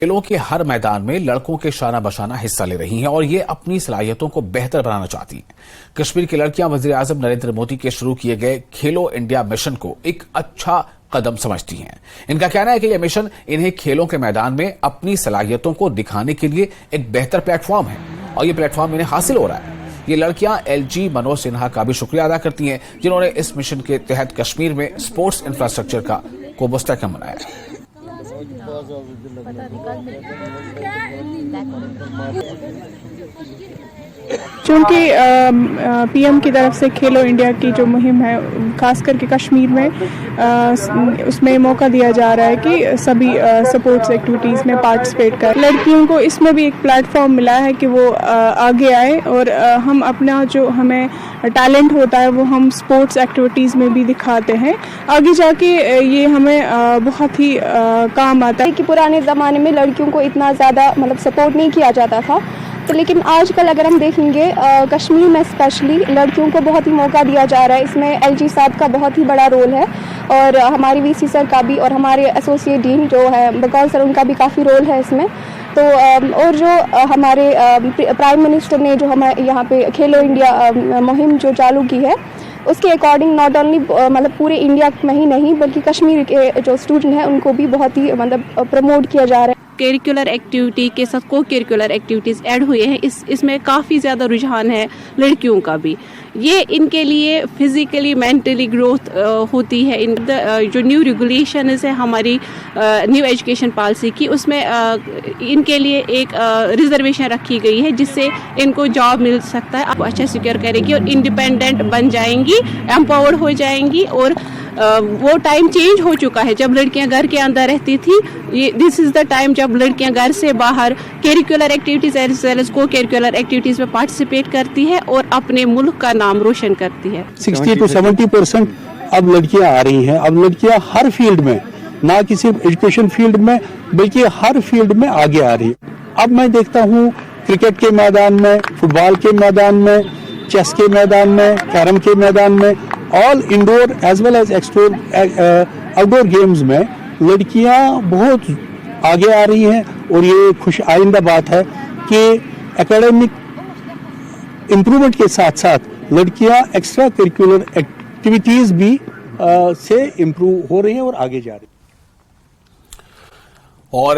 کھیلوں کے ہر میدان میں لڑکوں کے شانہ بشانہ حصہ لے رہی ہیں اور یہ اپنی صلاحیتوں کو بہتر بنانا چاہتی ہیں۔ کشمیر کی لڑکیاں وزیر اعظم نریندر مودی کے شروع کیے گئے کھیلو انڈیا مشن کو ایک اچھا قدم سمجھتی ہیں۔ ان کا کہنا ہے کہ یہ مشن انہیں کھیلوں کے میدان میں اپنی صلاحیتوں کو دکھانے کے لیے ایک بہتر پلیٹ فارم ہے اور یہ پلیٹ فارم انہیں حاصل ہو رہا ہے۔ یہ لڑکیاں LG منوج سنہا کا بھی شکریہ ادا کرتی ہیں جنہوں نے اس مشن کے تحت کشمیر میں سپورٹس انفراسٹرکچر کو مستحکم بنایا ہے۔ چونکہ PM کی طرف سے کھیلو انڈیا کی جو مہم ہے خاص کر کے کشمیر میں اس میں موقع دیا جا رہا ہے کہ سبھی سپورٹس ایکٹیویٹیز میں پارٹیسپیٹ کر لڑکیوں کو اس میں بھی ایک پلیٹ فارم ملا ہے کہ وہ آگے آئے اور ہم اپنا جو ہمیں ٹیلنٹ ہوتا ہے وہ ہم سپورٹس ایکٹیویٹیز میں بھی دکھاتے ہیں۔ آگے جا کے یہ ہمیں بہت ہی کام آتا ہے کہ پرانے زمانے میں لڑکیوں کو اتنا زیادہ سپورٹ نہیں کیا جاتا تھا، تو لیکن آج کل اگر ہم دیکھیں گے کشمیر میں اسپیشلی لڑکیوں کو بہت ہی موقع دیا جا رہا ہے۔ اس میں LG صاحب کا بہت ہی بڑا رول ہے اور ہماری VC سر کا بھی اور ہمارے ایسوسیٹ ڈین جو ہے بقول سر ان کا بھی کافی رول ہے اس میں۔ تو اور جو ہمارے پرائم منسٹر نے جو ہمارے یہاں پہ کھیلو انڈیا مہم جو چالو کی ہے اس کے اکارڈنگ ناٹ اونلی پورے انڈیا میں ہی نہیں بلکہ کشمیر کے جو اسٹوڈنٹ ہیں ان کو بھی بہت ہی پروموٹ کیا جا رہا ہے۔ کیریکولر ایکٹیویٹی کے ساتھ کو کیریکولر ایکٹیویٹیز ایڈ ہوئے ہیں، اس میں کافی زیادہ رجحان ہے لڑکیوں کا بھی۔ یہ ان کے لیے فزیکلی مینٹلی گروتھ ہوتی ہے۔ جو نیو ریگولیشنز ہے ہماری نیو ایجوکیشن پالیسی کی، اس میں ان کے لیے ایک ریزرویشن رکھی گئی ہے جس سے ان کو جاب مل سکتا ہے، آپ اچھا سیکیور کریں گی اور انڈیپینڈنٹ بن جائیں گی، امپاورڈ ہو جائیں گی۔ اور وہ ٹائم چینج ہو چکا ہے جب لڑکیاں گھر کے اندر رہتی تھی، دس از دا ٹائم جب لڑکیاں گھر سے باہر curricular activities as well as co curricular activities میں پارٹیسپیٹ کرتی ہے اور اپنے ملک کا نام روشن کرتی ہے۔ 60 to 70% اب لڑکیاں آ رہی ہیں۔ اب لڑکیاں ہر فیلڈ میں، نہ کسی ایجوکیشن فیلڈ میں بلکہ ہر فیلڈ میں آگے آ رہی ہے۔ اب میں دیکھتا ہوں کرکٹ کے میدان میں، فٹ بال کے میدان میں، چیس کے میدان میں، کیرم کے میدان میں، all indoor as well as outdoor games میں لڑکیاں بہت آگے آ رہی ہیں اور یہ خوش آئندہ بات ہے کہ اکیڈمک امپرومنٹ کے ساتھ ساتھ لڑکیاں ایکسٹرا کریکولر ایکٹیویٹیز بھی سے امپروو ہو رہی ہیں اور آگے جا رہی ہیں۔ اور